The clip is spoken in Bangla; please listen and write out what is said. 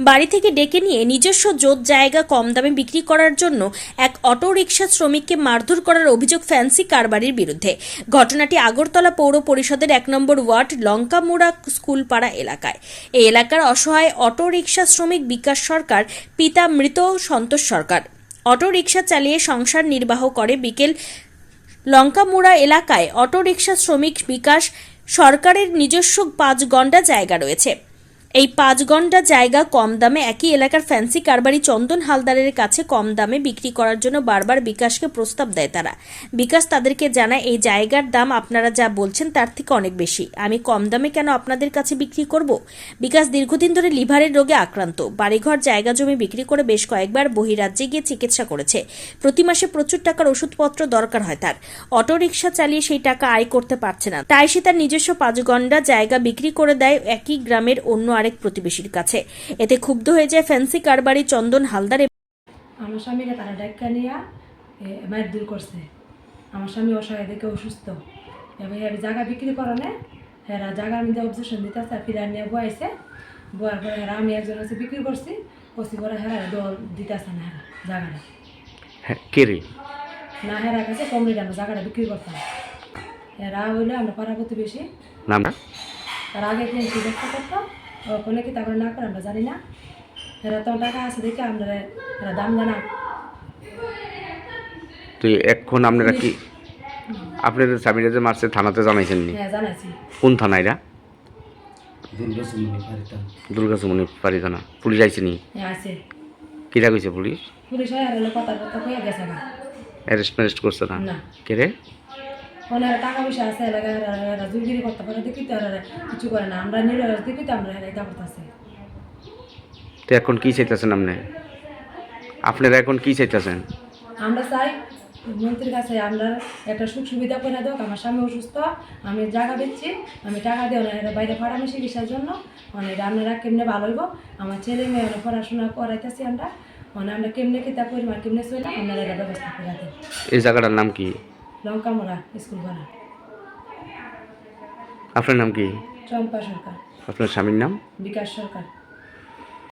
বাড়ি থেকে ডেকে নিয়ে নিজস্ব জোত জায়গা কম দামে বিক্রি করার জন্য এক অটো রিকশা শ্রমিককে মারধর করার অভিযোগ ফ্যান্সি কারবারির বিরুদ্ধে। ঘটনাটি আগরতলা পৌর পরিষদের 1 নম্বর ওয়ার্ড লঙ্কামুড়া স্কুলপাড়া এলাকায়। এই এলাকার অসহায় অটো রিকশা শ্রমিক বিকাশ সরকার পিতা মৃত সন্তোষ সরকার অটো রিকশা চালিয়ে সংসার নির্বাহ করে। বিকেল লঙ্কামুড়া এলাকায় অটো রিকশা শ্রমিক বিকাশ সরকারের নিজস্ব 5 গন্ডা জায়গা রয়েছে। এই 5 গন্ডা জায়গা কম দামে একই এলাকার ফ্যান্সি কারবারি চন্দন হালদারের কাছে কম দামে বিক্রি করার জন্য বারবার বিকাশকে প্রস্তাব দেয় তারা। বিকাশ তাদেরকে জানায়, এই জায়গার দাম আপনারা যা বলছেন তার থেকে অনেক বেশি, আমি কম দামে কেন আপনাদের কাছে বিক্রি করব। বিকাশ দীর্ঘদিন ধরে লিভারের রোগে আক্রান্ত, বাড়িঘর জায়গা জমি বিক্রি করে বেশ কয়েকবার বহিরাজ্যে গিয়ে চিকিৎসা করেছে। প্রতি মাসে প্রচুর টাকার ওষুধপত্র দরকার হয় তার। অটো রিকশা চালিয়ে সেই টাকা আয় করতে পারছে না, তাই সে তার নিজস্ব 5 গন্ডা জায়গা বিক্রি করে দেয় একই গ্রামের অন্য আরেক প্রতিবেশীর কাছে। এতে ক্ষুব্ধ হয়ে যায় ফ্যান্সি কারবারি চন্দন হালদার। আমার স্বামীকে তারা ডাক্কা নিয়ে মায়ের দূর করছে। আমার স্বামী অসহায় দেখে অসুস্থ, এবার জায়গা বিক্রি করানে হেরা জায়গা আমি অবজেকশন দিতেছে, ফিরে নিয়ে বয়াইছে। বয়ার পরে হেরা আমি একজন আছে বিক্রি করছি, পরে হেরা দল দিতেছে না হেরা জায়গাটা। কে রে? না হেরা কাছে কমরে আমরা জায়গাটা বিক্রি করতাম। হেরা হইলে আমরা পাড়া প্রতিবেশী। নামটা? তার আগে কি ব্যবসা করতাম, ওখানে কি তারপরে না করে আমরা জানি না। হেরা তো টাকা আছে দেখে আমরা হেরা দাম জানা। তো এখন আপনারা কি আপনাদের স্বামীরা যে মারছে থানাতে জানাইছেন নি? হ্যাঁ জানাইছি। কোন থানা এটা? দুর্গাচুমনি পারি থানা। পুলিশ আইছে নি? হ্যাঁ আছে। কিরা কইছে পুলিশ? পুলিশ হলে কথা কইয়া গেছে না। অ্যারেস্ট করছে না? না। কে রে? ওনার টাকা পয়সা আছে, এলাকায় জুগিরি করতে পারে দেখি তো কিছু করে না। আমরা নিরস দেখি তো আমরা এটা করতেছি। তো এখন কি চাইতেছেন আপনারা এখন কি চাইতেছেন? আমরা চাই মন্ত্রীর কাছে আমরা একটা সুখ সুবিধা করে দেব। আমার স্বামী অসুস্থ, আমি জায়গা দিচ্ছি, আমি টাকা দিয়ে ওনারা বাইরে ফাড়ামি চিকিৎসার জন্য আপনারা কেমনে ভালো হইব। আমার ছেলে মেয়ে পড়াশোনা করাইতেছি আমরা, আমরা কেমনে কিতা করি আর কেমনে চলে আপনারা এটা ব্যবস্থা করে দেন। এই জায়গাটার নাম কি? লঙ্কামুড়া স্কুল ভাড়া। আপনার নাম কি? চম্পা সরকার। আপনার স্বামীর নাম? বিকাশ সরকার।